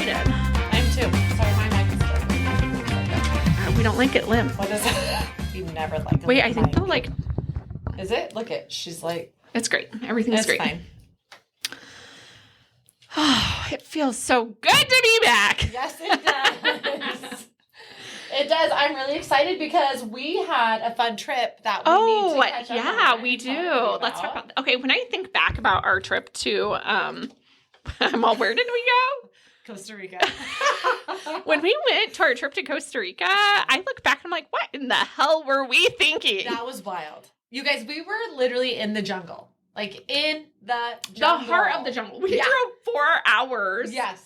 excited. I am too. Sorry, my mic is still. We don't like it limp. What is it? You never like it. Wait, I think they'll like... Is it? Look it. She's like... It's great. Everything's great. Fine. Oh, it feels so good to be back. Yes, it does. It does. I'm really excited because we had a fun trip that we need to catch up on. Yeah, we do. Let's talk about... Okay, when I think back about our trip to... where did we go? Costa Rica. When we went to our trip to Costa Rica, I look back and I'm like, what in the hell were we thinking? That was wild. You guys, we were literally in the jungle. Like, in the jungle. The heart of the jungle. We drove 4 hours. Yes.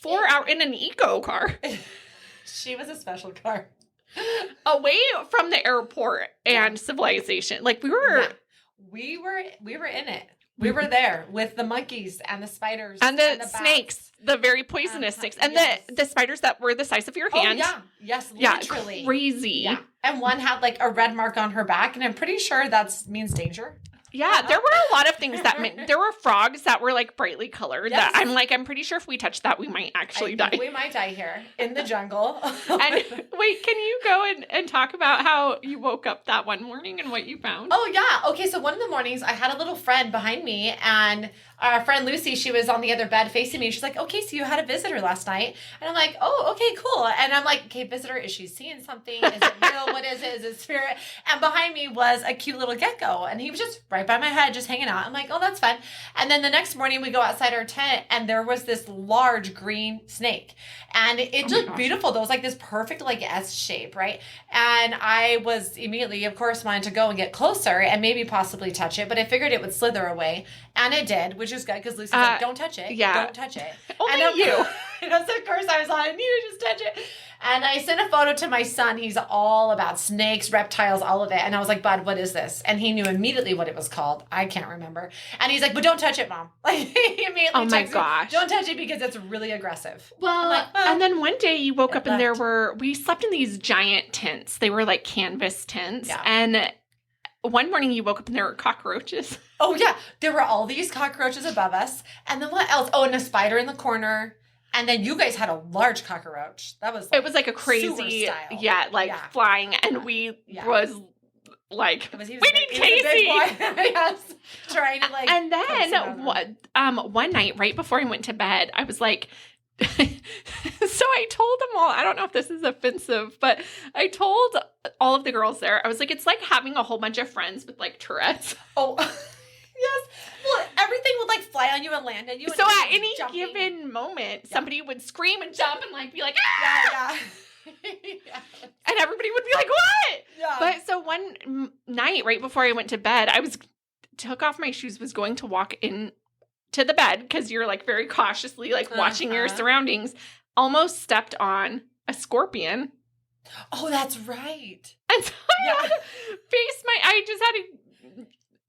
4 hours in an eco car. She was a special car. Away from the airport and civilization. Like, we were... Yeah. We were in it. We were there with the monkeys and the spiders. And the snakes. The very poisonous snakes. And the spiders that were the size of your hand. Oh, yeah. Yes, literally. Yeah, crazy. Yeah. And one had like a red mark on her back, and I'm pretty sure that means danger. Yeah, there were a lot of things that meant, there were frogs that were like brightly colored that I'm pretty sure if we touched that, we might actually die. We might die here in the jungle. And wait, can you go and talk about how you woke up that one morning and what you found? Oh, yeah. Okay, so one of the mornings I had a little friend behind me, and our friend Lucy, she was on the other bed facing me. She's like, okay, so you had a visitor last night. And I'm like, oh, okay, cool. And I'm like, okay, visitor, is she seeing something? Is it real? What is it? Is it spirit? And behind me was a cute little gecko, and he was just right by my head, just hanging out. I'm like, oh, that's fun. And then the next morning we go outside our tent, and there was this large green snake, and it looked beautiful. There was like this perfect like S shape, right? And I was immediately, of course, wanted to go and get closer and maybe possibly touch it, but I figured it would slither away, and it did, which is good because Lucy's like, don't touch it. Yeah. Don't touch it. Only and you. So of course I was like, I need to just touch it. And I sent a photo to my son. He's all about snakes, reptiles, all of it. And I was like, Bud, what is this? And he knew immediately what it was called. I can't remember. And he's like, but don't touch it, Mom. Like, he immediately oh my texted gosh. me, don't touch it because it's really aggressive. Well, like, and then one day you woke up and we slept in these giant tents. They were like canvas tents. Yeah. And one morning you woke up and there were cockroaches. Oh, yeah. There were all these cockroaches above us. And then what else? Oh, and a spider in the corner. And then you guys had a large cockroach. That was like, it was like a crazy, flying. And we was like, we need Casey. Yes. Trying to like. And then one night, right before I went to bed, I was like, so I told them all, I don't know if this is offensive, but I told all of the girls there, I was like, it's like having a whole bunch of friends with like Tourette's. Oh, yes. Well, everything would like fly on you and land on you. So at any given moment, somebody would scream and jump and like be like, ah! Yeah. And everybody would be like, what? Yeah. But so one night, right before I went to bed, I took off my shoes, was going to walk in to the bed because you're like very cautiously like watching your surroundings, almost stepped on a scorpion. Oh, that's right. And so I just had to,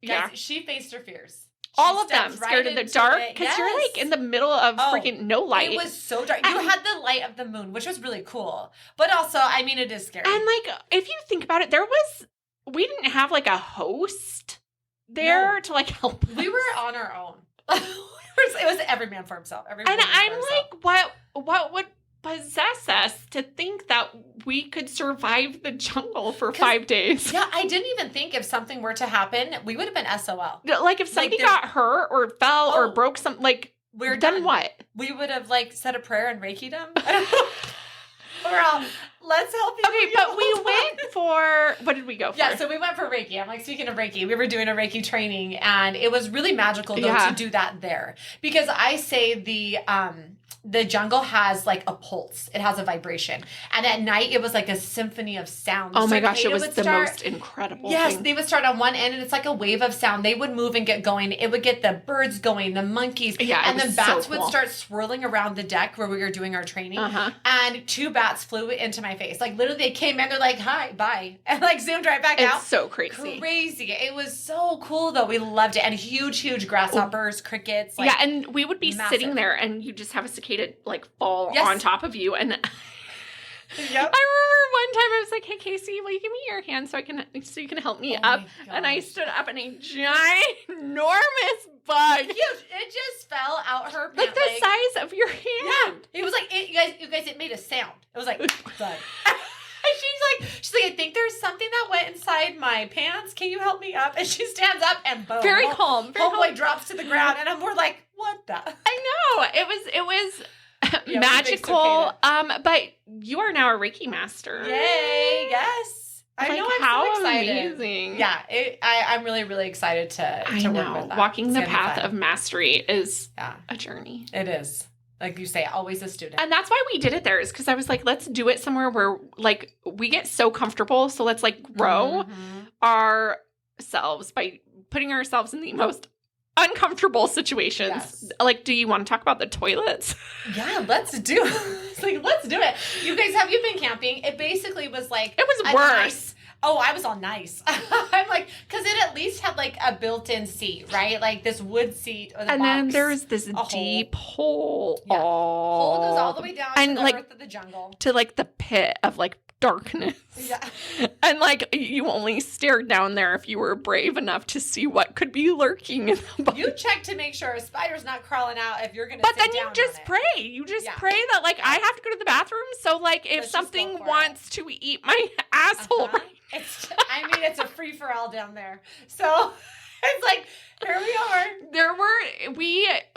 Guys, she faced her fears. All of them scared of the dark because you're like in the middle of freaking no light. It was so dark. You had the light of the moon, which was really cool. But also, I mean, it is scary. And like, if you think about it, we didn't have like a host there to like help us. We were on our own. It was every man for himself. And I'm like, what would possess us to think that we could survive the jungle for 5 days? Yeah, I didn't even think if something were to happen, we would have been SOL. Like if somebody got hurt or fell or broke something, like we're done. What? We would have like said a prayer and Reiki'd them. We're all, let's help you. Okay, but we went for, what did we go for? Yeah, so we went for Reiki. I'm like, speaking of Reiki, we were doing a Reiki training, and it was really magical, though, to do that there. Because I say the jungle has like a pulse. It has a vibration. And at night, it was like a symphony of sound. Oh my gosh, it was the most incredible thing. Yes, they would start on one end, and it's like a wave of sound. They would move and get going. It would get the birds going, the monkeys. Yeah, and then bats would start swirling around the deck where we were doing our training. And 2 bats flew into my face. Like, literally, they came in, they're like, hi, bye. And like zoomed right back out. It's so crazy. Crazy. It was so cool, though. We loved it. And huge grasshoppers, crickets. Like, yeah, and we would be sitting there, and you just have a cicada, like, fall on top of you. And I remember one time I was like, hey, Casey, will you give me your hand so you can help me up? And I stood up, and a ginormous bug. It just fell out her pant like the size of your hand. Yeah. It was guys, it made a sound. It was like, thud. She's like, I think there's something that went inside my pants. Can you help me up? And she stands up and boom. Very calm. Homeboy drops to the ground, and we're like, what the? I know. It was magical. But you are now a Reiki master. Yay! Yes. I know. I'm how so excited. Amazing. Yeah, I'm really, really excited to work with that. Walking the path of mastery is a journey. It is. Like you say, always a student. And that's why we did it there, is because I was like, let's do it somewhere where like we get so comfortable. So let's like grow ourselves by putting ourselves in the most uncomfortable situations. Yes. Like, do you want to talk about the toilets? Yeah, let's do it. It's like, let's do it. You guys, have you been camping? It basically was like... It was worse. I was all nice. I'm like, because it at least had like a built-in seat, right? Like this wood seat or and box, then there's this deep hole. Yeah. Hole goes all the way down to the like, earth of the jungle. To like the pit of like darkness. Yeah. And like you only stared down there if you were brave enough to see what could be lurking in the bottom. You check to make sure a spider's not crawling out if you're going to But then you just pray. You just pray that like I have to go to the bathroom. So like if something wants to eat my asshole. It's a free for all down there. So it's like, here we are.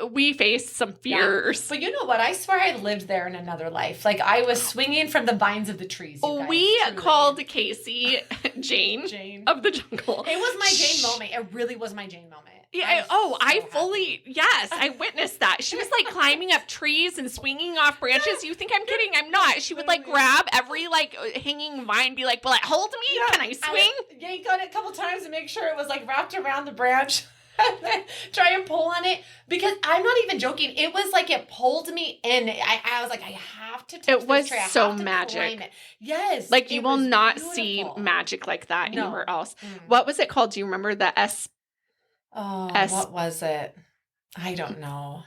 We faced some fears. Yeah. But you know what? I swear I lived there in another life. Like I was swinging from the vines of the trees. We called Casey Jane of the jungle. It was my Jane moment. It really was my Jane moment. Yeah. I witnessed that. She was like climbing up trees and swinging off branches. You think I'm kidding? I'm not. She would like grab every like hanging vine, be like, "Will it hold me? Yeah. Can I swing?" Yank on it a couple times to make sure it was like wrapped around the branch. Try and pull on it, because I'm not even joking. It was like it pulled me in. I was like, I have to touch this tree. It was so magic. Yes. Like you will not see magic like that anywhere else. What was it called? Do you remember the S? Oh, what was it? I don't know.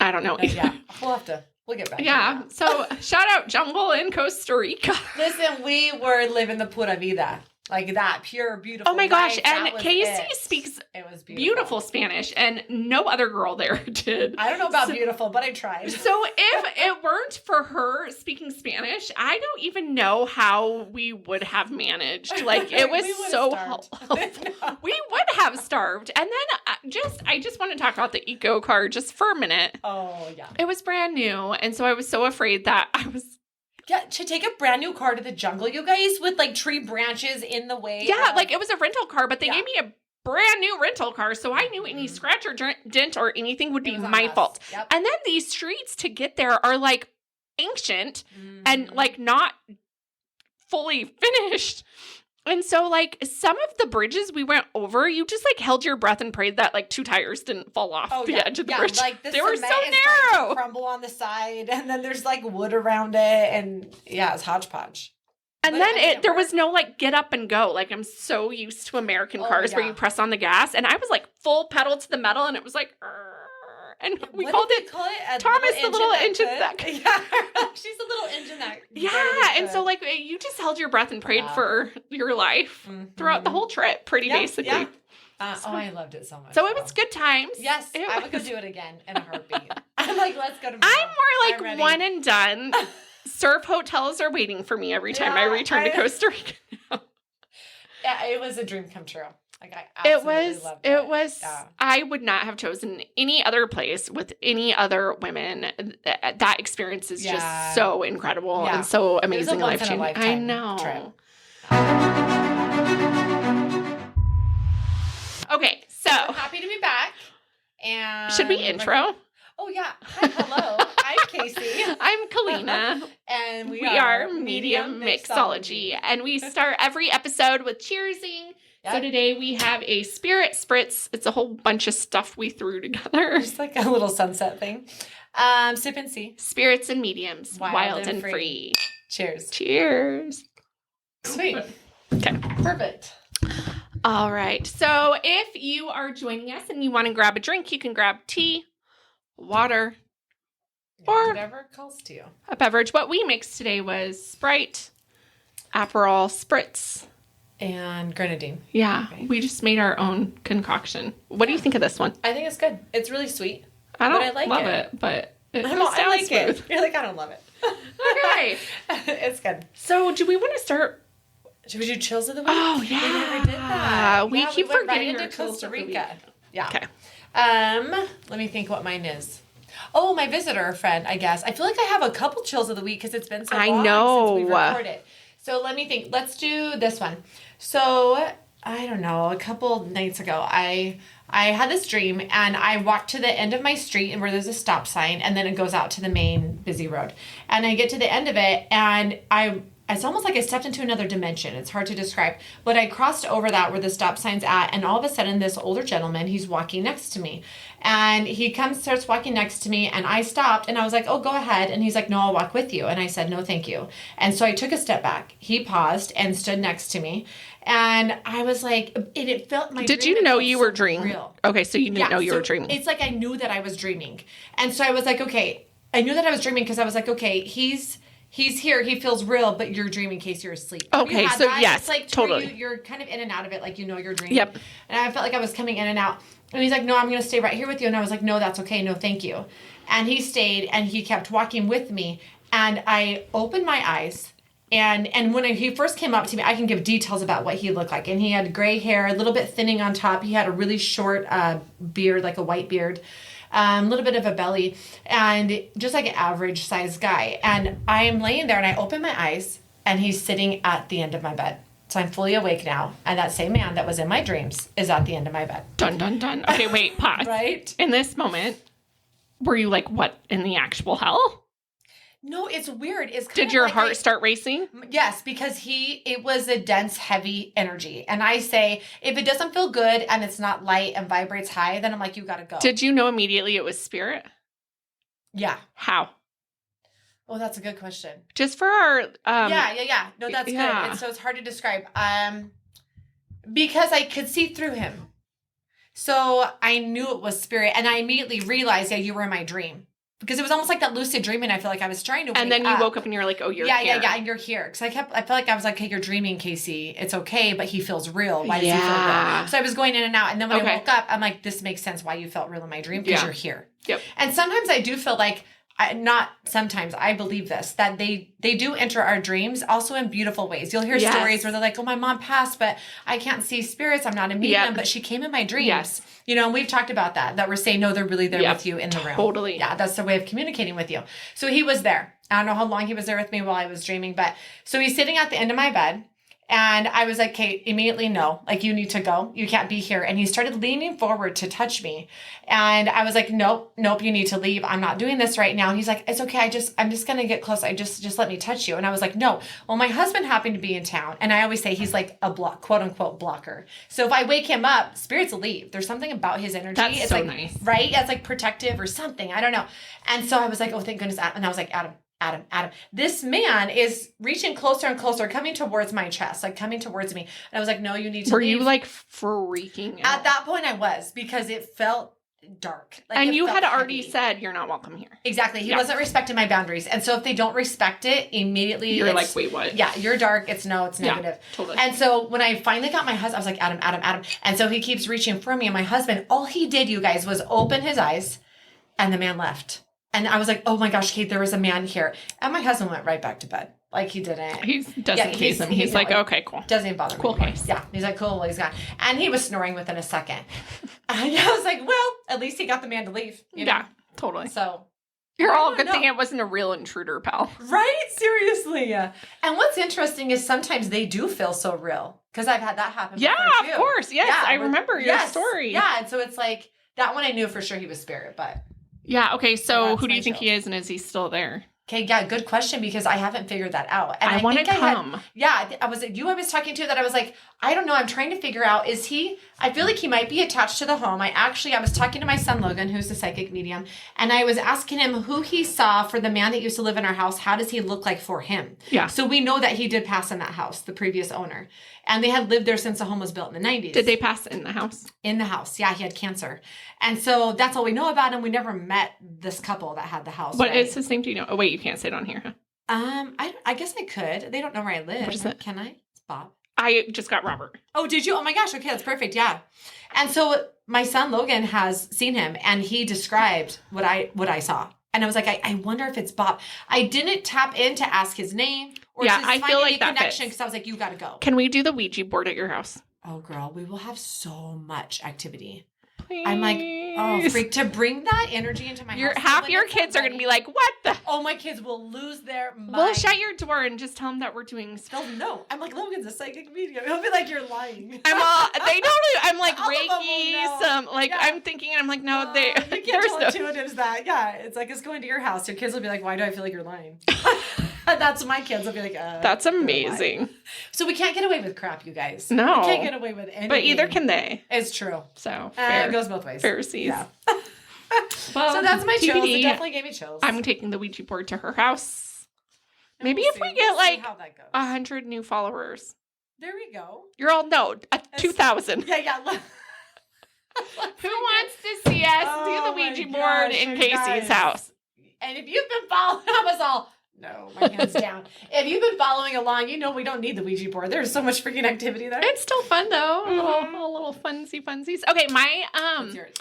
I don't know. Yeah, we'll get back. Yeah. So shout out jungle in Costa Rica. Listen, we were living the pura vida. Like that, pure, beautiful. Oh my gosh. And Casey speaks it was beautiful Spanish, and no other girl there did. I don't know about beautiful, but I tried. So if it weren't for her speaking Spanish, I don't even know how we would have managed. Like it was so helpful. We would have starved. And then I just want to talk about the eco car just for a minute. Oh, yeah. It was brand new. And so I was so afraid that I was... Yeah, to take a brand new car to the jungle, you guys, with like tree branches in the way. Yeah, like it was a rental car, but they gave me a brand new rental car, so I knew any scratch or dent or anything would be my fault. Yep. And then these streets to get there are like ancient and like not fully finished. And so, like, some of the bridges we went over, you just, like, held your breath and prayed that, like, 2 tires didn't fall off the edge of the bridge. Like they were so narrow. Crumble on the side, and then there's, like, wood around it, and, it's hodgepodge. And but then there was no, like, get up and go. Like, I'm so used to American cars where you press on the gas, and I was, like, full pedal to the metal, and it was, like, and we called it Thomas, the little engine that could. Yeah, she's a little engine that. Yeah, and so like you just held your breath and prayed for your life throughout the whole trip, basically. Yeah. I loved it so much. So it was good times. Yes, I would go do it again in a heartbeat. I'm like, let's go to. I'm more like one and done. Surf hotels are waiting for me every time I return to Costa Rica. Yeah, it was a dream come true. Like I absolutely loved it. It was. Yeah. I would not have chosen any other place with any other women. That experience is just so incredible and so amazing, life changing. I know. Trip. Okay, so happy to be back. And should we intro? Oh yeah. Hi, hello. I'm Casey. I'm Kalina. And we are Medium Mixology. And we start every episode with cheersing. Yep. So today we have a spirit spritz. It's a whole bunch of stuff we threw together. Just like a little sunset thing. Sip and see. Spirits and mediums. Wild and free. Cheers. Cheers. Sweet. Okay. Perfect. All right. So if you are joining us and you want to grab a drink, you can grab tea, water, or whatever calls to you. A beverage. What we mixed today was Sprite, Aperol Spritz, and grenadine. Yeah, we just made our own concoction. What do you think of this one? I think it's good. It's really sweet. I don't love it, but I like smooth. it. You're like, I don't love it. Okay. It's good. So do we want to start? Should we do chills of the week? Oh, yeah. We never did that. We keep went forgetting right our into chills Costa of the Rica. week. Yeah. Okay. Let me think what mine is. Oh, my visitor friend, I guess. I feel like I have a couple chills of the week because it's been so long since we recorded. So let me think. Let's do this one. So I don't know. A couple nights ago, I had this dream, and I walked to the end of my street and where there's a stop sign, and then it goes out to the main busy road. And I get to the end of it, and it's almost like I stepped into another dimension. It's hard to describe. But I crossed over that where the stop sign's at, and all of a sudden, this older gentleman, he's walking next to me. And he starts walking next to me, and I stopped, and I was like, oh, go ahead. And he's like, no, I'll walk with you. And I said, no, thank you. And so I took a step back. He paused and stood next to me. And I was like, it felt my Did dream, you know it you felt were so dreaming? real. Okay, so you didn't know you so were dreaming. It's like I knew that I was dreaming. And so I was like, okay, I knew that I was dreaming because I was like, okay, he's here, he feels real, but you're dreaming in case you're asleep. Okay, so that? yes, it's like totally. You're kind of in and out of it, like you know you're dreaming. Yep. And I felt like I was coming in and out. And he's like, no, I'm going to stay right here with you. And I was like, no, that's okay. No, thank you. And he stayed, and he kept walking with me. And I opened my eyes. And when he first came up to me, I can give details about what he looked like. And he had gray hair, a little bit thinning on top. He had a really short beard, like a white beard, a little bit of a belly, and just like an average sized guy. And I'm laying there, and I open my eyes, and he's sitting at the end of my bed. So I'm fully awake now. And that same man that was in my dreams is at the end of my bed. Dun, dun, dun. Okay, wait, pause. Right? In this moment, were you like, what in the actual hell? No, it's weird. It's kind Did of your like heart start racing? Yes, because it was a dense, heavy energy. And I say, if it doesn't feel good and it's not light and vibrates high, then I'm like, you got to go. Did you know immediately it was spirit? Yeah. How? Oh, that's a good question. Just for our... Yeah. No, that's good. And so it's hard to describe. Because I could see through him. So I knew it was spirit. And I immediately realized, yeah, you were in my dream. Because it was almost like that lucid dreaming. I feel like I was trying to wake And then you up. woke up and you were like, oh, you're here. Yeah, and you're here. Because I felt like I was like, hey, you're dreaming, Casey. It's okay, but he feels real. Why does he feel real? So I was going in and out. And then when I woke up, I'm like, this makes sense why you felt real in my dream, because you're here. Yep. And sometimes I do feel like, not sometimes, I believe this, that they do enter our dreams also in beautiful ways. You'll hear stories where they're like, oh, my mom passed, but I can't see spirits. I'm not a medium, but she came in my dreams. Yes. You know, and we've talked about that we're saying, no, they're really there with you in the room. Totally. Yeah, that's their way of communicating with you. So he was there. I don't know how long he was there with me while I was dreaming, but so he's sitting at the end of my bed. And I was like, Kate, immediately no, like you need to go. You can't be here. And he started leaning forward to touch me. And I was like, nope, you need to leave. I'm not doing this right now. And he's like, it's okay. I'm just going to get close. Just let me touch you. And I was like, no. Well, my husband happened to be in town. And I always say he's like a quote unquote blocker. So if I wake him up, spirits will leave. There's something about his energy. That's it's so like, nice. Right? It's like protective or something. I don't know. And so I was like, oh, thank goodness. And I was like, Adam. This man is reaching closer and closer, coming towards my chest, like coming towards me. And I was like, no, you need to leave. Were you like freaking out? At that point I was, because it felt dark. Like, and you had heavy. already said you're not welcome here. Exactly. He wasn't respecting my boundaries. And so if they don't respect it, immediately you're like, wait, what? Yeah, you're dark. It's negative. Yeah, totally. And so when I finally got my husband, I was like, Adam. And so he keeps reaching for me. And my husband, all he did, you guys, was open his eyes, and the man left. And I was like, oh my gosh, Kate, there was a man here. And my husband went right back to bed. Like he didn't. He doesn't case him. He's like, okay, cool. Doesn't even bother me. Cool case. Yeah. He's like, cool, well, he's gone. And he was snoring within a second. And I was like, well, at least he got the man to leave. You know? Yeah, totally. So you're all good thing it wasn't a real intruder, pal. Right? Seriously. And what's interesting is sometimes they do feel so real. Because I've had that happen before too. Of course. Yes, I remember your story. Yeah, and so it's like, that one I knew for sure he was spirit, but... Yeah, okay, so that's who do you my think show. he is, and is he still there? Okay, yeah, good question, because I haven't figured that out. And I want to come. I was talking to that I was like, I don't know, I'm trying to figure out, I feel like he might be attached to the home. I was talking to my son Logan, who's the psychic medium, and I was asking him who he saw for the man that used to live in our house. How does he look like for him? Yeah. So we know that he did pass in that house, the previous owner. And they had lived there since the home was built in the 90s. Did they pass in the house? In the house. Yeah, he had cancer. And so that's all we know about him. We never met this couple that had the house. What is his name? Do you know? Oh, wait, you can't say it on here, huh? I guess I could. They don't know where I live. What is it? Can I? It's Bob. I just got Robert. Oh, did you? Oh my gosh. Okay, that's perfect. Yeah. And so my son Logan has seen him, and he described what I saw. And I was like, I wonder if it's Bob. I didn't tap in to ask his name or Yeah, to I find feel any like that connection fits. because I was like, you got to go. Can we do the Ouija board at your house? Oh, girl, we will have so much activity. Please. I'm like, oh, freak, to bring that energy into my house. Half your kids are going to be like, what the? Oh, my kids will lose their mind. We'll shut your door and just tell them that we're doing stuff. They'll know. I'm like, Logan's a psychic medium. He'll be like, you're lying. I'm like All of them will Reiki, know. I'm thinking, I'm like, no, You can't tell intuitives that. Yeah, it's like, it's going to your house. Your kids will be like, why do I feel like you're lying? That's my kids will be like, that's amazing. So we can't get away with crap, you guys. No. We can't get away with anything. But either can they. It's true. So, it goes both ways. Pharisees. Yeah. Well, so that's my chills. TBD. It definitely gave me chills. I'm taking the Ouija board to her house. And Maybe we'll if we see. get We'll see like how that goes. 100 new followers. There we go. You're all, no, 2,000. Yeah. Who wants to see us do the Ouija board in Casey's house? And if you've been following us all, no, my hands down. If you've been following along, you know we don't need the Ouija board. There's so much freaking activity there. It's still fun though. A little funsies. Okay, What's yours?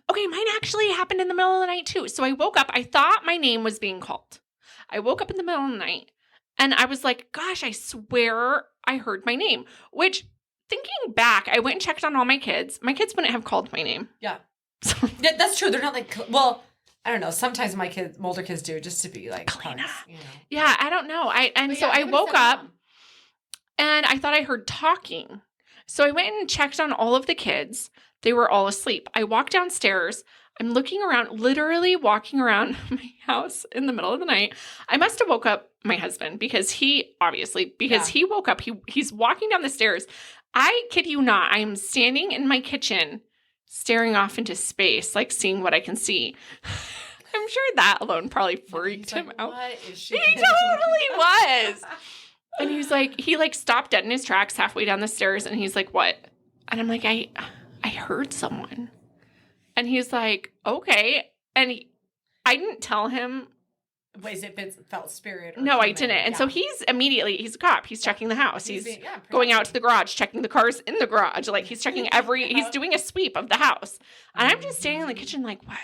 Okay, mine actually happened in the middle of the night too. So I woke up, I thought my name was being called. I woke up in the middle of the night and I was like, gosh, I swear I heard my name. Which, thinking back, I went and checked on all my kids. My kids wouldn't have called my name. Yeah. Yeah, that's true. They're not like, well, I don't know. Sometimes my older kids do, just to be like Clean punks, up. you know. Yeah, I don't know. So I woke up and I thought I heard talking. So I went and checked on all of the kids. They were all asleep. I walked downstairs. I'm looking around, literally walking around my house in the middle of the night. I must have woke up my husband because he woke up. He's walking down the stairs. I kid you not. I'm standing in my kitchen staring off into space, like seeing what I can see. I'm sure that alone probably freaked him out. What is she? He totally was. And he stopped dead in his tracks halfway down the stairs and he's like, what? And I'm like, I heard someone. And he's like, okay. And I didn't tell him. Wait, if it felt spirit or No, I human. didn't. And Yeah. so he's a cop. He's checking the house. He's pretty going out much. to the garage, checking the cars in the garage. Like he's checking he's doing a sweep of the house. And I'm just standing in the kitchen like, what?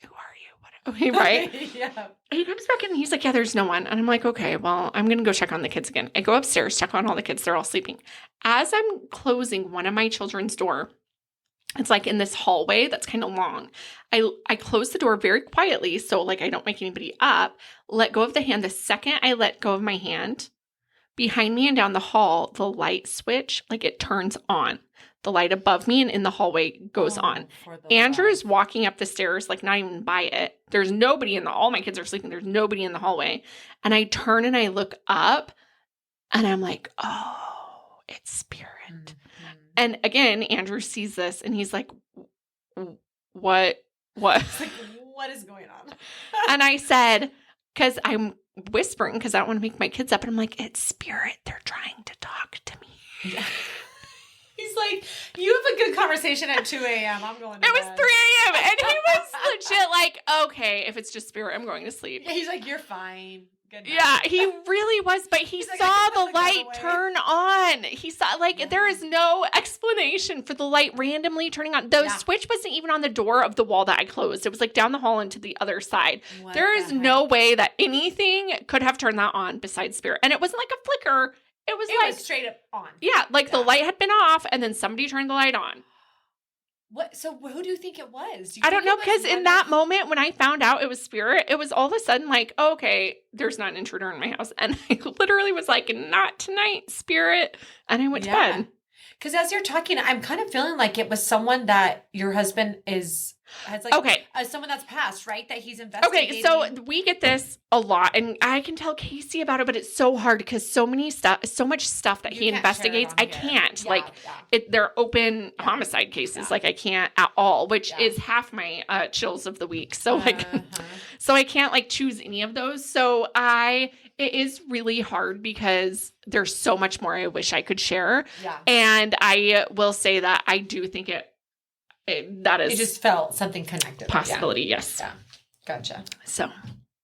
Who are you? What? Okay, right? Yeah. And he comes back in and he's like, yeah, there's no one. And I'm like, okay, well, I'm going to go check on the kids again. I go upstairs, check on all the kids. They're all sleeping. As I'm closing one of my children's door, it's like in this hallway that's kind of long. I close the door very quietly so like I don't wake anybody up, let go of the hand. The second I let go of my hand, behind me and down the hall, the light switch, like it turns on. The light above me and in the hallway goes on. Andrew's walking up the stairs, like not even by it. There's nobody all my kids are sleeping. There's nobody in the hallway. And I turn and I look up and I'm like, oh, it's spirit. Mm-hmm. And again, Andrew sees this and he's like, what? It's like, what is going on? And I said, because I'm whispering because I don't want to wake my kids up. And I'm like, it's spirit. They're trying to talk to me. Yeah. He's like, you have a good conversation at 2 a.m. I'm going to It was bed. 3 a.m. And he was legit like, okay, if it's just spirit, I'm going to sleep. He's like, you're fine. Good night. Yeah, he really was, but he He's like, saw I can the put the gun light away. turn on. He saw, there is no explanation for the light randomly turning on. The switch wasn't even on the door of the wall that I closed. It was like down the hall and to the other side. What There the is heck? no way that anything could have turned that on besides spirit. And it wasn't like a flicker. It was It like, was straight up on. yeah, like the light had been off and then somebody turned the light on. What? So who do you think it was? I don't know, because in that moment when I found out it was spirit, it was all of a sudden like, oh, okay, there's not an intruder in my house. And I literally was like, not tonight, spirit. And I went to bed. Because as you're talking, I'm kind of feeling like it was someone that your husband has like Okay. Someone that's passed, right? That he's investigating. Okay, so we get this a lot, and I can tell Casey about it, but it's so hard because so much stuff that You he can't investigates, share I it on here. can't. Yeah, They're open homicide cases, Yeah. I can't at all, which Yeah. is half my chills of the week. So Uh-huh. so I can't choose any of those. So it is really hard because there's so much more I wish I could share. Yeah. And I will say that I do think that is It just felt something connected. possibility. Yes. Yeah. Gotcha. So.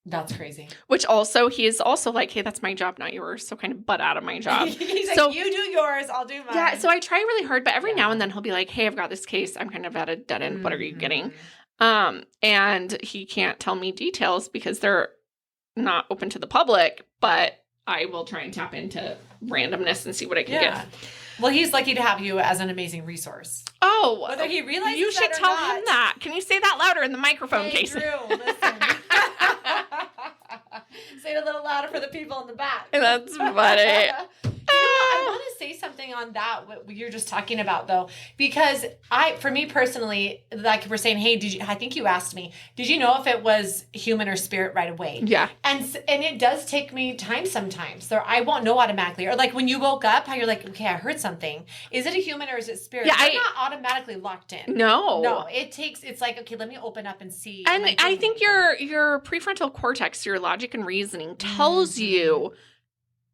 That's crazy. Which also, he is also like, hey, that's my job, not yours. So kind of butt out of my job. He's So- like, you do yours, I'll do mine. Yeah, so I try really hard, but every Yeah. now and then he'll be like, hey, I've got this case. I'm kind of at a dead end. What are you getting? And he can't tell me details because they're not open to the public, but I will try and tap into randomness and see what I can get. Well, he's lucky to have you as an amazing resource. Oh, whether he realizes you should that or tell not. him that. Can you say that louder in the microphone, Hey, Casey? Drew, listen. Say it a little louder for the people in the back. That's funny. I want to say something on that, what you're just talking about, though, because for me personally, like we're saying, hey, I think you asked me, did you know if it was human or spirit right away? Yeah. And it does take me time sometimes. I won't know automatically. Or like when you woke up, how you're like, okay, I heard something. Is it a human or is it spirit? Yeah, They're not automatically locked in. No, it's like, okay, let me open up and see. and I think your prefrontal cortex, your logic and reasoning tells you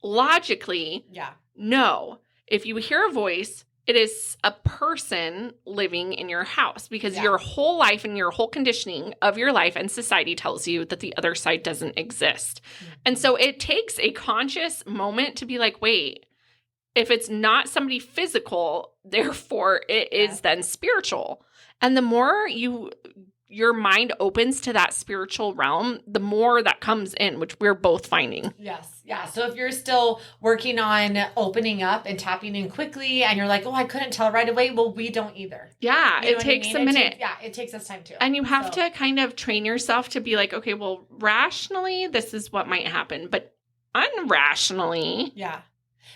logically, no, if you hear a voice, it is a person living in your house because your whole life and your whole conditioning of your life and society tells you that the other side doesn't exist. And so it takes a conscious moment to be like, wait, if it's not somebody physical, therefore it is then spiritual. And the more your mind opens to that spiritual realm, the more that comes in, which we're both finding. Yes. Yeah. So if you're still working on opening up and tapping in quickly and you're like, oh, I couldn't tell right away. Well, we don't either. Yeah. It takes a minute. It takes us time too. And you have to kind of train yourself to be like, okay, well, rationally, this is what might happen, but unrationally. Yeah.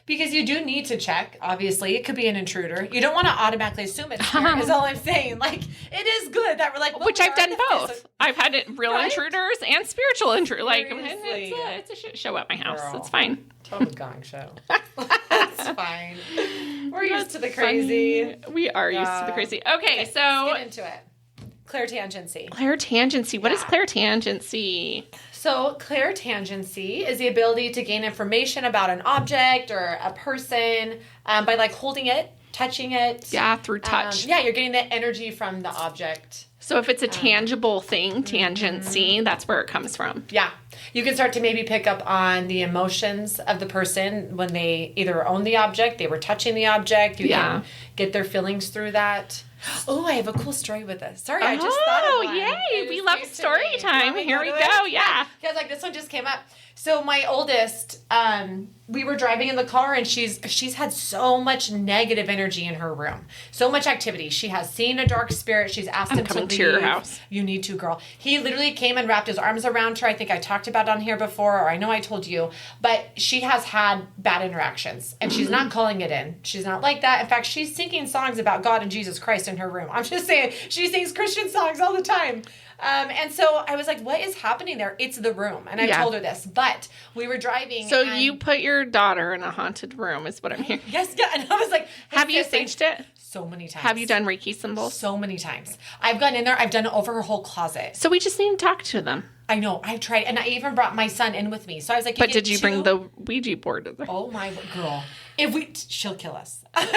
Because you do need to check, obviously. It could be an intruder. You don't want to automatically assume it's spirit, is all I'm saying. Like, it is good that we're like... Which I've done both. I've had real intruders and spiritual intruders. Like, it's a shit show at my house. Girl. It's fine. Total gong show. It's fine. We're used to the crazy. Funny. We are used to the crazy. Okay, so... Let's get into it. Clairtangency. Clairtangency. What is clairtangency? So clairtangency is the ability to gain information about an object or a person by like holding it, touching it. Yeah, through touch. You're getting the energy from the object. So if it's a tangible thing, tangency, that's where it comes from. Yeah. You can start to maybe pick up on the emotions of the person when they either own the object, they were touching the object. You can get their feelings through that. Oh, I have a cool story with this. Sorry, I just thought of one. Yay. We love story time. Here we go. Yeah. Because like this one just came up. So my oldest, we were driving in the car and she's had so much negative energy in her room. So much activity. She has seen a dark spirit. She's asked him to leave. To your house. You need to, girl. He literally came and wrapped his arms around her. I think I talked about it on here before, or I know I told you. But she has had bad interactions and she's not calling it in. She's not like that. In fact, she's singing songs about God and Jesus Christ in her room. I'm just saying, she sings Christian songs all the time. And so I was like, what is happening there? It's the room. And I told her this, but we were driving. So you put your daughter in a haunted room is what I'm hearing. Yes. Yeah. And I was like, hey, have you saged it? So many times. Have you done Reiki symbols? So many times. I've gone in there. I've done it over her whole closet. So we just need to talk to them. I know. I tried. And I even brought my son in with me. So I was like, but did you bring the Ouija board? Oh my girl. She'll kill us. If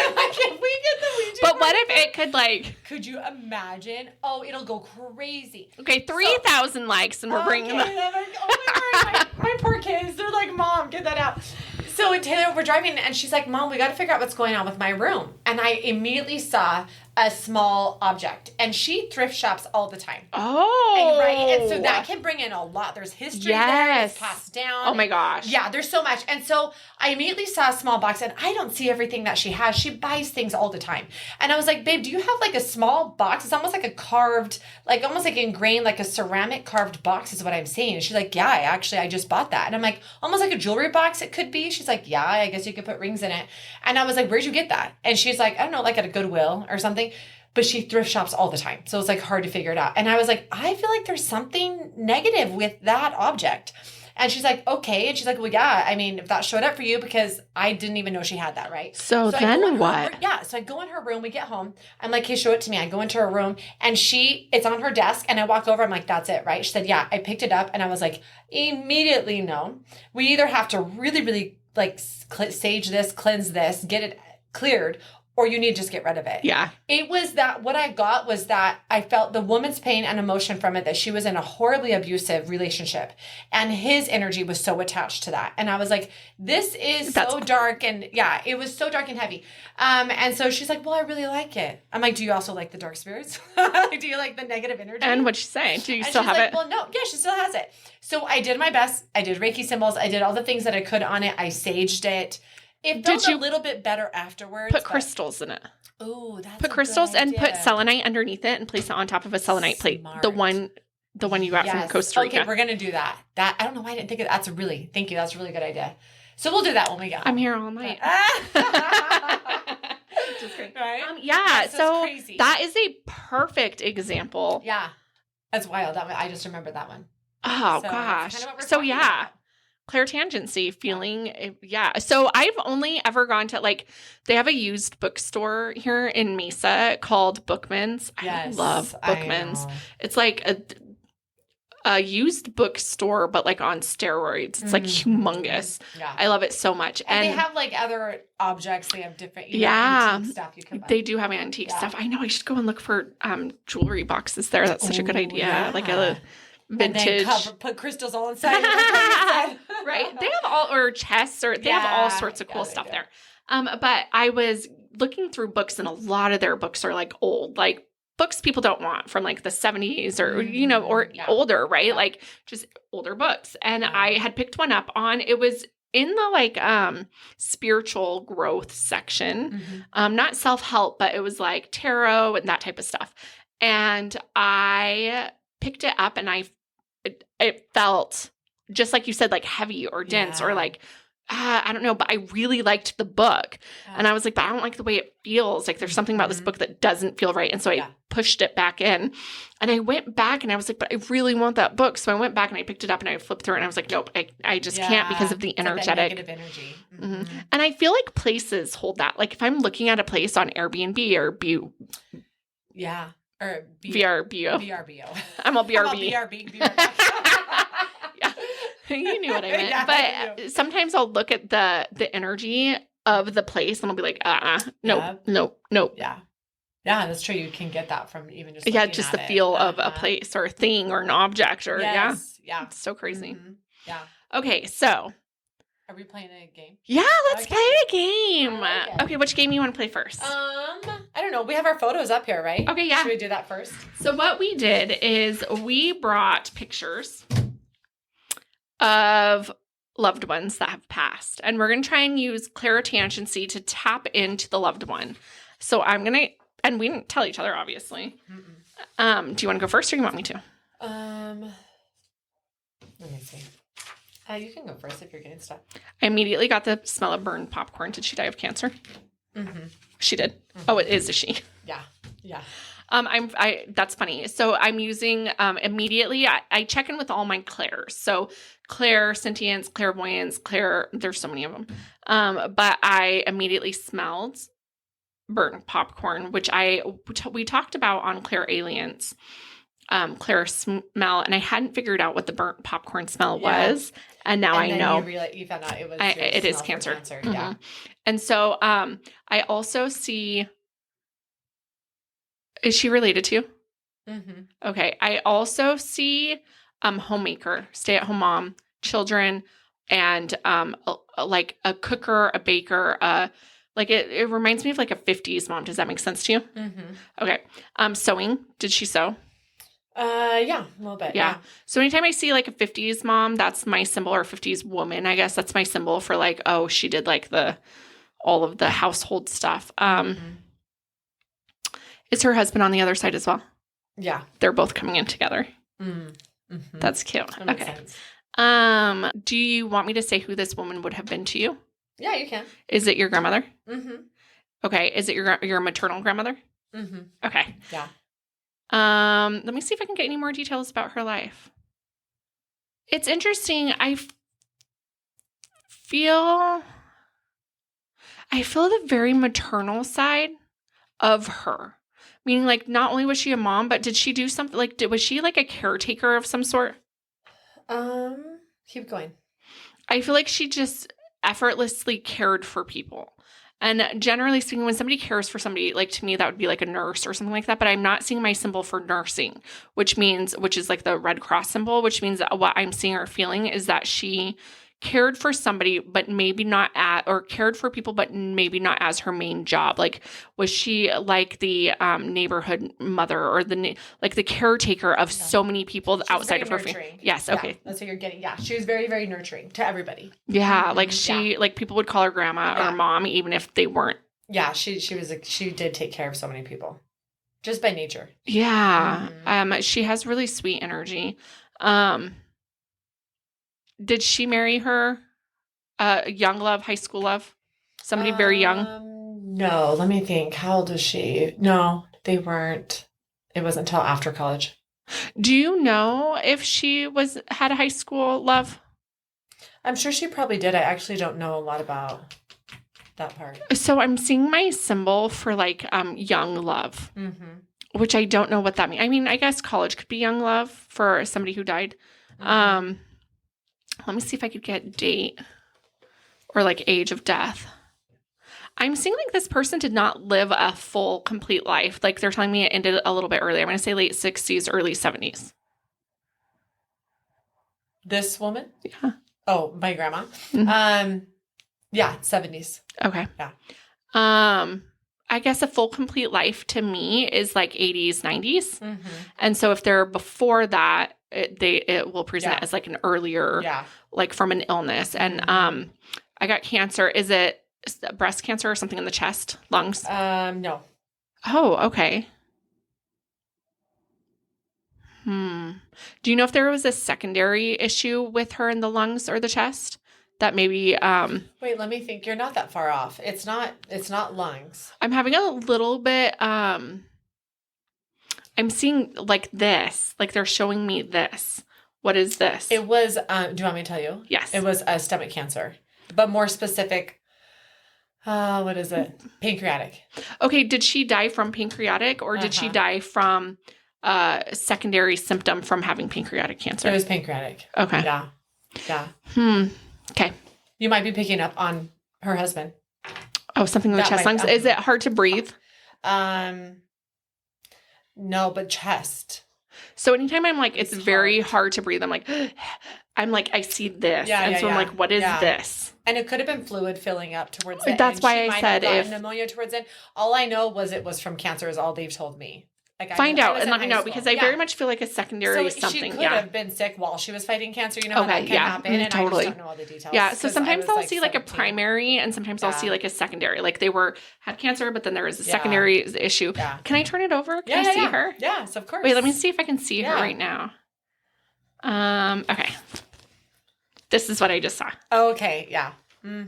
we get the Ouija But what if it could Could you imagine? Oh, it'll go crazy. Okay, 3,000 likes and we're bringing them. Oh my God. My poor kids. They're like, Mom, get that out. So Taylor, we're driving and she's like, Mom, we got to figure out what's going on with my room. And I immediately saw a small object. And she thrift shops all the time. Oh. And so that can bring in a lot. There's history there. It's passed down. Oh my gosh. Yeah, there's so much. And so I immediately saw a small box and I don't see everything that she has. She buys things all the time. And I was like, babe, do you have like a small box? It's almost like a carved, like almost like ingrained, like a ceramic carved box is what I'm saying. And she's like, yeah, I just bought that. And I'm like, almost like a jewelry box it could be. She's like, yeah, I guess you could put rings in it. And I was like, where'd you get that? And she's like, I don't know, like at a Goodwill or something. But she thrift shops all the time. So it's like hard to figure it out. And I was like, I feel like there's something negative with that object. And she's like, okay. And she's like, well, yeah, I mean, if that showed up for you, because I didn't even know she had that, right? So then what? So I go in her room. We get home. I'm like, hey, show it to me. I go into her room and it's on her desk. And I walk over. I'm like, that's it, right? She said, yeah. I picked it up. And I was like, immediately, no. We either have to really, really like sage this, cleanse this, get it cleared, or you need to just get rid of it. Yeah. It was that what I got was that I felt the woman's pain and emotion from it, that she was in a horribly abusive relationship and his energy was so attached to that. And I was like, this is so dark. And yeah, it was so dark and heavy. And so she's like, well, I really like it. I'm like, do you also like the dark spirits? Do you like the negative energy? And what'd she say? Do you still have it? Well, no. Yeah, she still has it. So I did my best. I did Reiki symbols. I did all the things that I could on it. I saged it. It felt a little bit better afterwards. Put crystals in it. Oh, that's put crystals and put selenite underneath it and place it on top of a selenite plate. The one you got from Costa Rica. Okay, we're gonna do that. That I don't know why I didn't think of that. Thank you. That's a really good idea. So we'll do that when we go. I'm here all night. Just great. Right? Yeah, so crazy. That is a perfect example. Yeah. That's wild. I just remembered that one. Oh gosh. So yeah. About. Clairtangency feeling, yeah. So I've only ever gone to, like, they have a used bookstore here in Mesa called Bookman's. Yes, I love Bookman's. It's like a used bookstore, but like on steroids. It's like humongous. Yeah. I love it so much. And they have like other objects. They have different antique stuff you can buy. They do have antique stuff. I know I should go and look for jewelry boxes there. That's such a good idea. Yeah. Like a vintage. And then put crystals all inside. Right. They have or chests, or they have all sorts of cool stuff there. But I was looking through books, and a lot of their books are like old, like books people don't want from like the 70s or, or older, right? Yeah. Like just older books. And I had picked one up it was in the like spiritual growth section, not self-help, but it was like tarot and that type of stuff. And I picked it up, and it felt just like you said, like heavy or dense or like, I don't know, but I really liked the book. And I was like, but I don't like the way it feels. Like there's something about this book that doesn't feel right. And so I pushed it back in, and I went back, and I was like, but I really want that book. So I went back and I picked it up, and I flipped through it, and I was like, nope, I just can't because of the energetic. Like that negative energy. And I feel like places hold that. Like if I'm looking at a place on Airbnb or or VRBO. VRBO. I'm a BRB. BRB. You knew what I meant. But sometimes I'll look at the energy of the place, and I'll be like, nope. Yeah, that's true. You can get that from even just just the feel of a place or a thing or an object or It's so crazy. Yeah. Okay, so are we playing a game? Yeah, let's play a game. Okay, which game you want to play first? I don't know. We have our photos up here, right? Okay, yeah. Should we do that first? So what we did is we brought pictures of loved ones that have passed, and we're going to try and use clairtangency to tap into the loved one. So I'm going to, and we didn't tell each other, obviously. Do you want to go first, or you want me to? Let me see. You can go first if you're getting stuff. I immediately got the smell of burned popcorn. Did she die of cancer? She did. Oh, it is a she. Yeah. That's funny. So I'm using, immediately, I check in with all my clairs. So clairsentience, clairvoyance, there's so many of them. But I immediately smelled burnt popcorn, which we talked about on Clairalience, Claire smell, and I hadn't figured out what the burnt popcorn smell was. And now I know. You found out it was it is cancer. Yeah. And so I also see, is she related to you? Okay. I also see homemaker, stay-at-home mom, children, and like a cooker, a baker, like it reminds me of like a 50s mom. Does that make sense to you? Okay. Sewing. Did she sew? Yeah, a little bit. Yeah. So anytime I see like a 50s mom, that's my symbol, or 50s woman, I guess that's my symbol for like, oh, she did like all of the household stuff. Is her husband on the other side as well? Yeah. They're both coming in together. That's cute. That makes sense. Do you want me to say who this woman would have been to you? Yeah, you can. Is it your grandmother? Okay. Is it your maternal grandmother? Okay. Yeah. Let me see if I can get any more details about her life. It's interesting. I feel the very maternal side of her. Meaning, like, not only was she a mom, but did she do something, like, was she, like, a caretaker of some sort? Keep going. I feel like she just effortlessly cared for people. And generally speaking, when somebody cares for somebody, like to me, that would be like a nurse or something like that. But I'm not seeing my symbol for nursing, which is like the Red Cross symbol, which means that what I'm seeing or feeling is that she cared for somebody, but maybe not or cared for people, but maybe not as her main job. Like, was she like the neighborhood mother or like the caretaker of so many people outside of her family? Yes. Okay. Yeah, that's what you're getting. Yeah. She was very, very nurturing to everybody. Yeah. Like like people would call her grandma or mom, even if they weren't. Yeah. She did take care of so many people just by nature. Yeah. She has really sweet energy. Did she marry her young love, high school love? Somebody very young? No, let me think. How old is she? No, they weren't. It wasn't until after college. Do you know if she had a high school love? I'm sure she probably did. I actually don't know a lot about that part. So I'm seeing my symbol for like young love, which I don't know what that means. I mean, I guess college could be young love for somebody who died. Let me see if I could get date or like age of death. I'm seeing like this person did not live a full, complete life. Like they're telling me it ended a little bit early. I'm going to say late 60s, early 70s. This woman? Yeah. Oh, my grandma? Yeah, 70s. Okay. Yeah. I guess a full, complete life to me is like 80s, 90s. And so if they're before that, it will present as like an earlier, like from an illness. And I got cancer. Is it breast cancer or something in the chest, lungs? No. Oh, okay. Do you know if there was a secondary issue with her in the lungs or the chest? That maybe wait, let me think. You're not that far off. It's not lungs. I'm having a little bit I'm seeing like this. Like they're showing me this. What is this? It was do you want me to tell you? Yes. It was a stomach cancer. But more specific, what is it? Pancreatic. Okay, did she die from pancreatic or did she die from secondary symptom from having pancreatic cancer? It was pancreatic. Okay. Yeah. Okay. You might be picking up on her husband. Oh, something in the chest lungs. Is it hard to breathe? No, but chest. So anytime I'm like, it's very hard to breathe. I'm like, I see this. I'm like, what is this? And it could have been fluid filling up towards the end. That's why I said if pneumonia towards the end. All I know was it was from cancer is all they've told me. Like find out and let me know because I very much feel like a secondary something. She could have been sick while she was fighting cancer. You know how that can happen. And totally. I just don't know all the details. Yeah. So sometimes I'll see like a primary and sometimes I'll see like a secondary. Like they had cancer, but then there was a secondary issue. Yeah. Can I turn it over? Can I see her? Yes, of course. Wait, let me see if I can see her right now. Okay. This is what I just saw. Okay. Yeah. Oh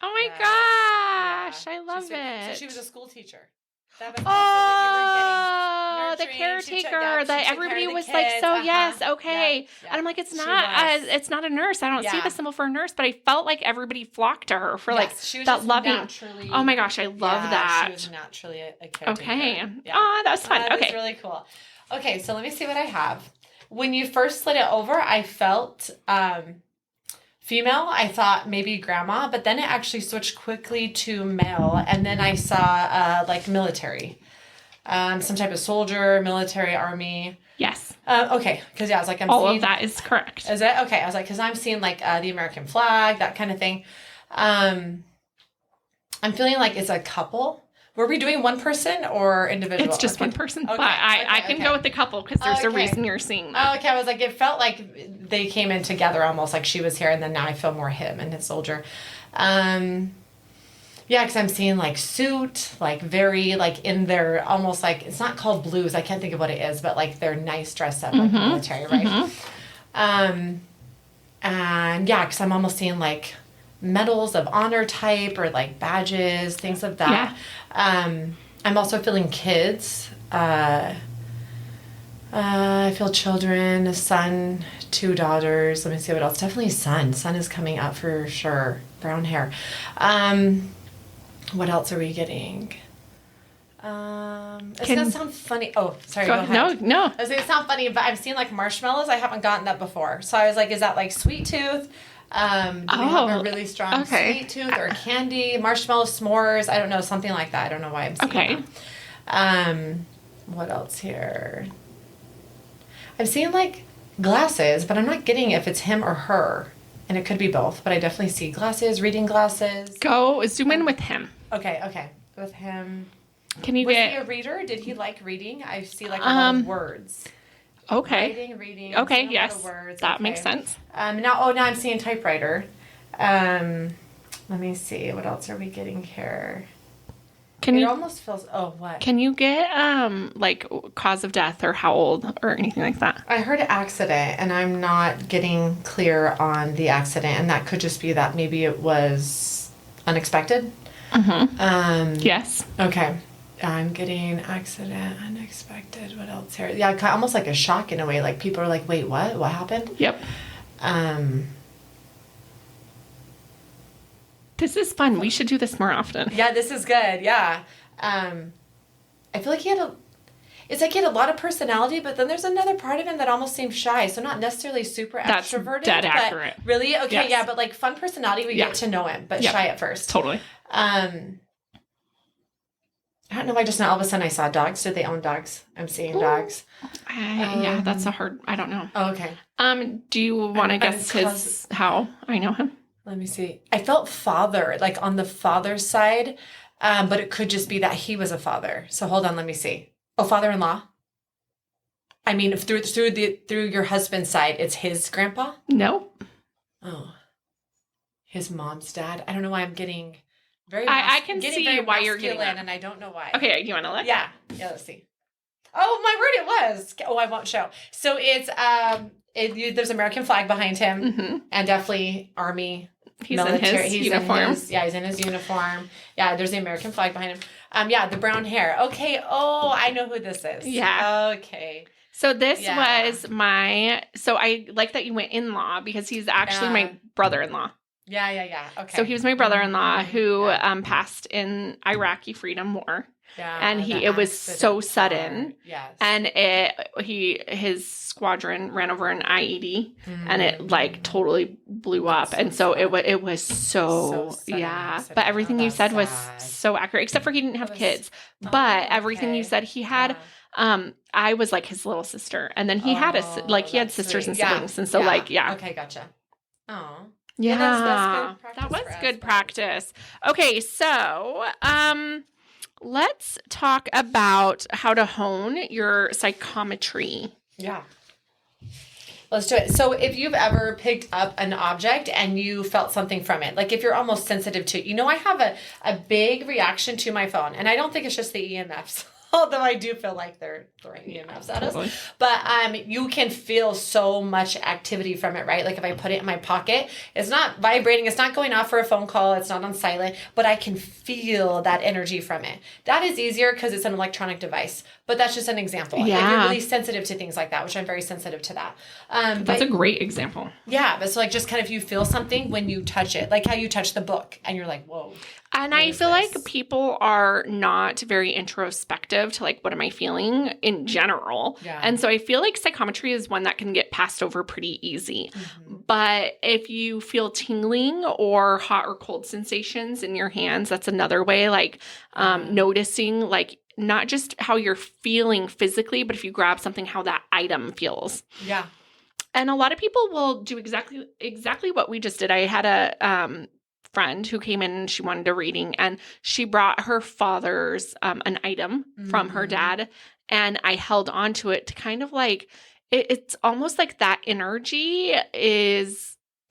my gosh. I love it. So she was a school teacher. Oh, the caretaker that everybody was like, so yes, okay. And I'm like, it's not a nurse. I don't see the symbol for a nurse, but I felt like everybody flocked to her for like that loving. Oh my gosh, I love that. She was naturally a caretaker. Okay. Oh, that was fun. That was really cool. Okay, so let me see what I have. When you first slid it over, I felt female. I thought maybe grandma, but then it actually switched quickly to male. And then I saw like military, some type of soldier, military, army. Yes. Okay. Because I was like, all of that is correct. Is it? Okay. I was like, because I'm seeing like the American flag, that kind of thing. I'm feeling like it's a couple. Were we doing one person or individual? It's just one person, but I can go with the couple because there's a reason you're seeing that. Okay, I was like, it felt like they came in together almost like she was here, and then now I feel more him and his soldier. Yeah, because I'm seeing like suit, like very like in their almost like, it's not called blues, I can't think of what it is, but like they're nice dress up like military, right? And yeah, because I'm almost seeing like medals of honor type or like badges, things like that. I'm also feeling kids. I feel children, a son, 2 daughters. Let me see what else. Definitely son. Son is coming up for sure. Brown hair. What else are we getting? It's gonna sound funny. Oh, sorry. Go ahead. No. I was gonna sound funny, but I'm seeing like marshmallows. I haven't gotten that before. So I was like, is that like sweet tooth? Do we have a really strong sweet tooth or candy, marshmallow, s'mores? I don't know, something like that. I don't know why I'm seeing that. What else here? I'm seeing like glasses, but I'm not getting if it's him or her. And it could be both, but I definitely see glasses, reading glasses. Go zoom in with him. Okay. With him. Can you Was he a reader? Did he like reading? I see like a lot of words. Okay. Reading. Okay, yes. Words. That makes sense. Now I'm seeing typewriter. Let me see. What else are we getting here? It almost feels, what? Can you get, like, cause of death or how old or anything like that? I heard accident, and I'm not getting clear on the accident, and that could just be that maybe it was unexpected. Mm-hmm. Yes. Okay. I'm getting accident, unexpected. What else here? Yeah, almost like a shock in a way. Like, people are like, wait, what? What happened? Yep. This is fun. We should do this more often. Yeah, this is good. Yeah. I feel like it's like he had a lot of personality, but then there's another part of him that almost seems shy. So not necessarily super extroverted. That's dead accurate. Really? Okay, yes. Yeah, but like fun personality, we get to know him, but shy at first. Totally. I don't know why just now all of a sudden I saw dogs. Did they own dogs? I'm seeing dogs. Yeah, that's a hard, I don't know. Oh, okay. Do you want to guess how I know him? Let me see. I felt father, like on the father's side, but it could just be that he was a father. So hold on, let me see. Oh, father-in-law? I mean, through your husband's side, it's his grandpa? Nope. Oh. His mom's dad? I don't know why I'm getting I can see why you're getting that. And I don't know why. Okay, you want to look? Yeah, let's see. Oh, my word, it was. Oh, I won't show. So it's, there's American flag behind him, and definitely Army. He's military. In his uniform. He's in his uniform. Yeah, there's the American flag behind him. The brown hair. Okay. Oh, I know who this is. Yeah. Okay. So this was so I like that you went in-law because he's actually my brother-in-law. Yeah. Okay. So he was my brother-in-law who passed in Iraqi Freedom War. Yeah. And it was so sudden. Yes. And his squadron ran over an IED and it like totally blew up. And so it was so but everything you said was so accurate, except for he didn't have kids. But everything you said he had, I was like his little sister. And then he had he had sisters and siblings. And so Okay, gotcha. Oh. Yeah. That's that was good practice. Okay, so let's talk about how to hone your psychometry. Yeah. Let's do it. So if you've ever picked up an object and you felt something from it, like if you're almost sensitive to it, I have a big reaction to my phone. And I don't think it's just the EMFs. Although I do feel like they're throwing EMFs at us. But you can feel so much activity from it, right? Like if I put it in my pocket, it's not vibrating. It's not going off for a phone call. It's not on silent. But I can feel that energy from it. That is easier because it's an electronic device. But that's just an example. Yeah. If you're really sensitive to things like that, which I'm very sensitive to that. That's a great example. Yeah. But so like just kind of you feel something when you touch it. Like how you touch the book and you're like, whoa. And I feel like people are not very introspective to like, what am I feeling in general? Yeah. And so I feel like psychometry is one that can get passed over pretty easy. Mm-hmm. But if you feel tingling or hot or cold sensations in your hands, that's another way, like noticing like not just how you're feeling physically, but if you grab something, how that item feels. Yeah. And a lot of people will do exactly what we just did. I had a friend who came in and she wanted a reading and she brought her father's an item from her dad, and I held on to it to kind of like it's almost like that energy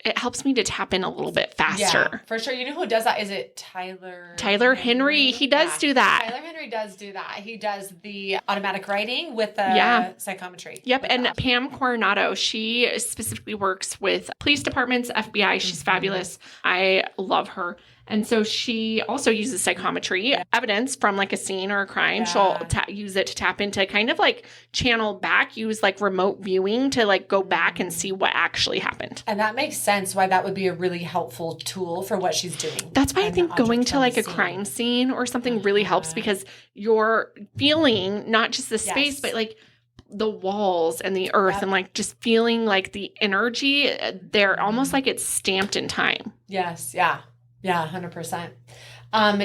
it helps me to tap in a little bit faster. Yeah, for sure. You know who does that? Is it Tyler Henry? He does do that. Tyler Henry does do that. He does the automatic writing with the psychometry. Yep. And Pam Coronado, she specifically works with police departments, FBI. She's fabulous. I love her. And so she also uses psychometry evidence from like a scene or a crime. She'll use it to tap into kind of like channel back, use like remote viewing to like go back and see what actually happened. And that makes sense why that would be a really helpful tool for what she's doing. That's why I think going to like a crime scene or something really helps because you're feeling not just the space, but like the walls and the earth and like just feeling like the energy, they're almost like it's stamped in time. Yes. Yeah. Yeah. 100%.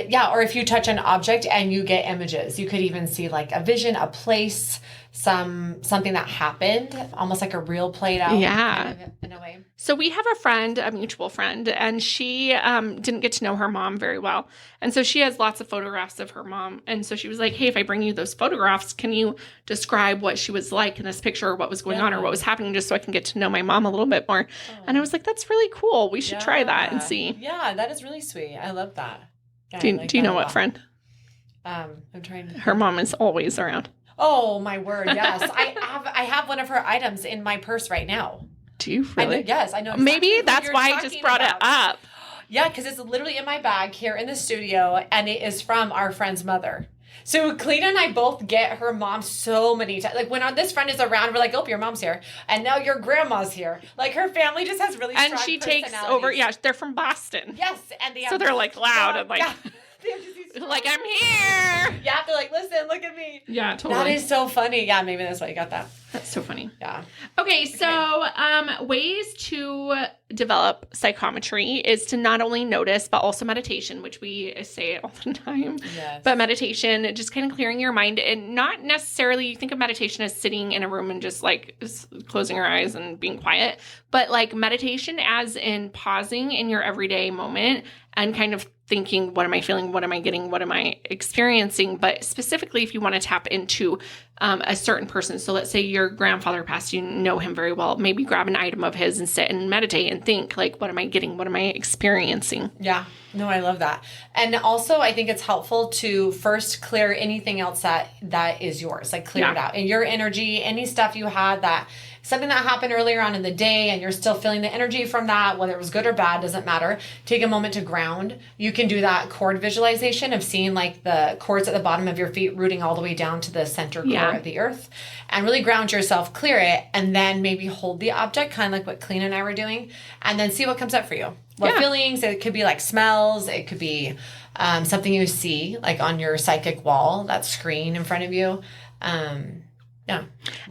Yeah. Or if you touch an object and you get images, you could even see like a vision, a place, something that happened, almost like a reel played out. Yeah. Kind of, in a way. So we have a friend, a mutual friend, and she didn't get to know her mom very well. And so she has lots of photographs of her mom. And so she was like, hey, if I bring you those photographs, can you describe what she was like in this picture, or what was going on, or what was happening, just so I can get to know my mom a little bit more. Oh. And I was like, that's really cool. We should try that and see. Yeah, that is really sweet. I love that. Yeah, do you know what friend? I'm trying to. Her mom is always around. Oh, my word, yes. I have one of her items in my purse right now. Do you really? Yes, I know. Exactly. Maybe that's why I just brought it up. Yeah, because it's literally in my bag here in the studio, and it is from our friend's mother. So Cleta and I both get her mom so many times. Like when this friend is around, we're like, oh, your mom's here. And now your grandma's here. Like her family just has really strong personalities. And she takes over. Yeah, they're from Boston. Yes. And they have so they're like loud and like... Yeah. Like, I'm here. Yeah, they're like, listen, look at me. Yeah, totally. That is so funny. Yeah, maybe that's why you got that. That's so funny. Yeah. Okay, so ways to develop psychometry is to not only notice, but also meditation, which we say all the time. Yes. But meditation, just kind of clearing your mind, and not necessarily, you think of meditation as sitting in a room and just like closing your eyes and being quiet, but like meditation as in pausing in your everyday moment and kind of thinking, what am I feeling? What am I getting? What am I experiencing? But specifically, if you want to tap into a certain person. So let's say your grandfather passed, you know him very well. Maybe grab an item of his and sit and meditate and think, like, what am I getting? What am I experiencing? Yeah. No, I love that. And also, I think it's helpful to first clear anything else that is yours. Like clear it out. And your energy, any stuff you had that... something that happened earlier on in the day and you're still feeling the energy from that, whether it was good or bad, doesn't matter. Take a moment to ground. You can do that cord visualization of seeing like the cords at the bottom of your feet rooting all the way down to the center core of the earth, and really ground yourself, clear it, and then maybe hold the object, kind of like what Clena and I were doing, and then see what comes up for you. What feelings? It could be like smells. It could be something you see like on your psychic wall, that screen in front of you. Yeah.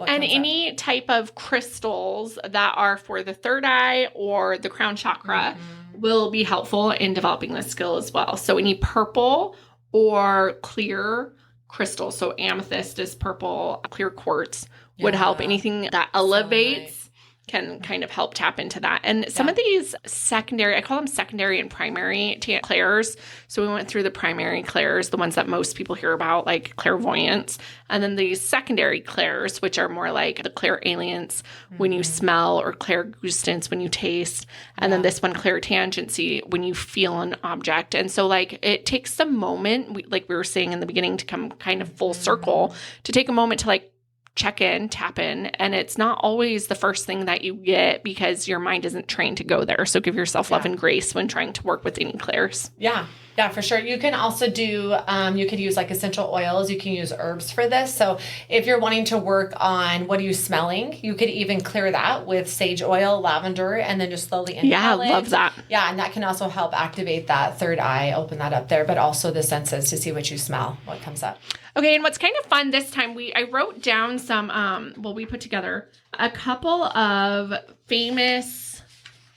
And any type of crystals that are for the third eye or the crown chakra will be helpful in developing this skill as well. So any purple or clear crystals, so amethyst is purple, clear quartz would help. Anything that elevates can kind of help tap into that. And some of these secondary, I call them secondary and primary clairs. So we went through the primary clairs, the ones that most people hear about, like clairvoyance. And then these secondary clairs, which are more like the clairalience when you smell, or clairgustance when you taste. And then this one, clairtangency, when you feel an object. And so like it takes some moment, like we were saying in the beginning, to come kind of full circle, to take a moment to like check in, tap in, and it's not always the first thing that you get because your mind isn't trained to go there. So give yourself love and grace when trying to work with any clairs. Yeah. Yeah, for sure. You can also do, you could use like essential oils. You can use herbs for this. So if you're wanting to work on what are you smelling, you could even clear that with sage oil, lavender, and then just slowly inhale it. Love that. Yeah, and that can also help activate that third eye, open that up there, but also the senses to see what you smell, what comes up. Okay, and what's kind of fun this time, I wrote down some, we put together a couple of famous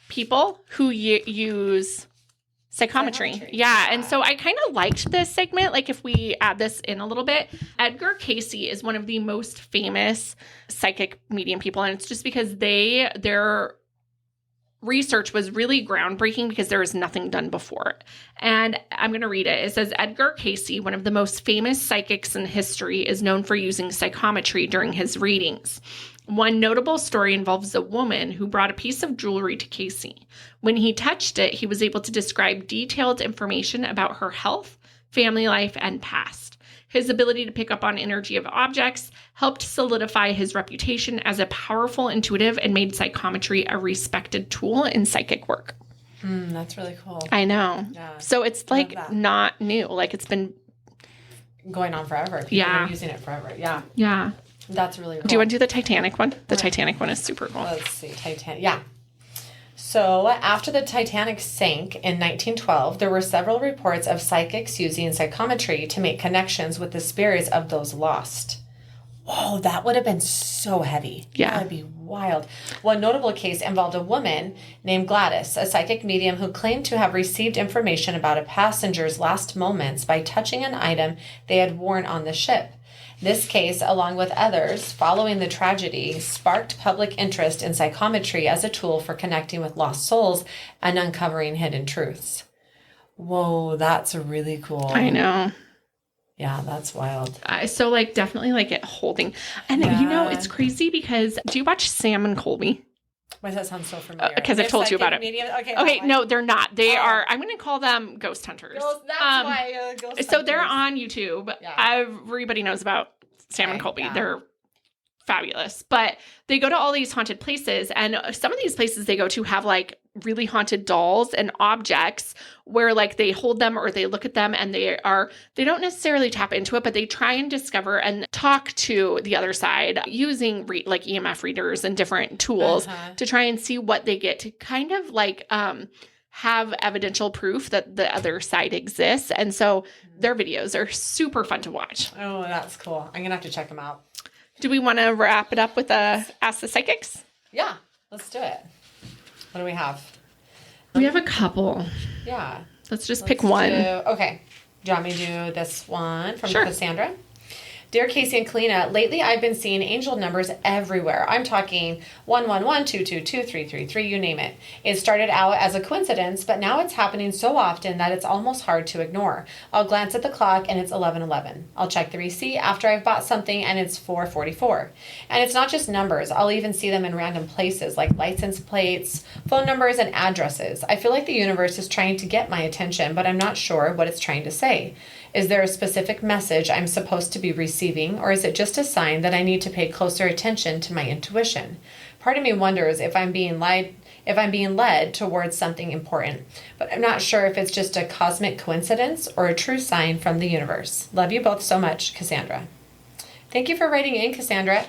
people who use psychometry. Yeah. And so I kind of liked this segment. Like if we add this in a little bit, Edgar Cayce is one of the most famous psychic medium people. And it's just because their research was really groundbreaking because there was nothing done before it. And I'm going to read it. It says, Edgar Cayce, one of the most famous psychics in history, is known for using psychometry during his readings. One notable story involves a woman who brought a piece of jewelry to Cayce. When he touched it, he was able to describe detailed information about her health, family life, and past. His ability to pick up on energy of objects helped solidify his reputation as a powerful intuitive and made psychometry a respected tool in psychic work. That's really cool. I know. Yeah. So it's like not new. Like it's been going on forever. People have been using it forever. Yeah. Yeah. That's really cool. Do you want to do the Titanic one? The Titanic one is super cool. Let's see. Titanic. Yeah. So after the Titanic sank in 1912, there were several reports of psychics using psychometry to make connections with the spirits of those lost. Oh, that would have been so heavy. Yeah. That would be wild. One notable case involved a woman named Gladys, a psychic medium who claimed to have received information about a passenger's last moments by touching an item they had worn on the ship. This case, along with others following the tragedy, sparked public interest in psychometry as a tool for connecting with lost souls and uncovering hidden truths. Whoa, that's really cool. I know. Yeah, that's wild. So like definitely like it holding. And you know, it's crazy because do you watch Sam and Colby? Why does that sound so familiar? Because I've told you about it. Medium? Okay, no, they're not. They are, I'm going to call them ghost hunters. That's why ghost hunters. So they're on YouTube. Yeah. Everybody knows about Sam and Colby. Yeah. They're fabulous. But they go to all these haunted places, and some of these places they go to have like really haunted dolls and objects where like they hold them or they look at them and they don't necessarily tap into it, but they try and discover and talk to the other side using like EMF readers and different tools to try and see what they get to kind of like have evidential proof that the other side exists. And so their videos are super fun to watch. Oh, that's cool. I'm going to have to check them out. Do we want to wrap it up with Ask the Psychics? Yeah, let's do it. What do we have? We have a couple. Yeah. Let's pick one. Okay. Do you want me to do this one from Sure. Cassandra? Dear Casey and Kalina, lately I've been seeing angel numbers everywhere. I'm talking 111, 222, 333, you name it. It started out as a coincidence, but now it's happening so often that it's almost hard to ignore. I'll glance at the clock and it's 11:11. I'll check the receipt after I've bought something and it's 4:44. And it's not just numbers. I'll even see them in random places like license plates, phone numbers, and addresses. I feel like the universe is trying to get my attention, but I'm not sure what it's trying to say. Is there a specific message I'm supposed to be receiving, or is it just a sign that I need to pay closer attention to my intuition? Part of me wonders if I'm being led towards something important, but I'm not sure if it's just a cosmic coincidence or a true sign from the universe. Love you both so much, Cassandra. Thank you for writing in, Cassandra.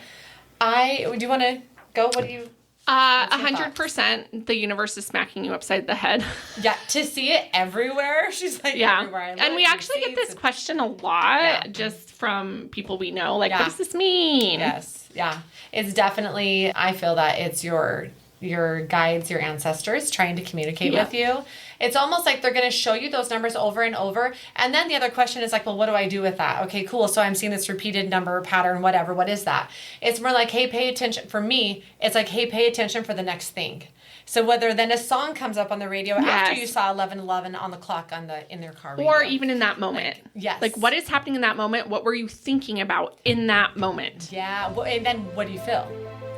Do you want to go? What do you... 100% the universe is smacking you upside the head. Yeah, to see it everywhere. She's like, everywhere. And we actually get this question a lot just from people we know. Like, what does this mean? Yes. Yeah. It's definitely, I feel that it's your guides, your ancestors trying to communicate with you. It's almost like they're going to show you those numbers over and over. And then the other question is like, well, what do I do with that? Okay, cool. So I'm seeing this repeated number pattern, whatever. What is that? It's more like, hey, pay attention. For me, it's like, hey, pay attention for the next thing. So whether then a song comes up on the radio after you saw 11:11 on the clock in their car radio. Or even in that moment. Like what is happening in that moment? What were you thinking about in that moment? Yeah. And then what do you feel?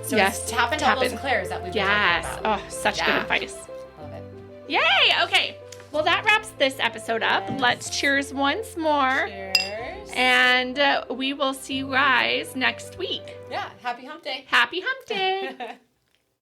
So it's tap into all those clairs that we've been talking about. Oh, such good advice. Love it. Yay! Okay. Well, that wraps this episode up. Let's cheers once more. Cheers. And we will see you guys next week. Yeah. Happy hump day. Happy hump day.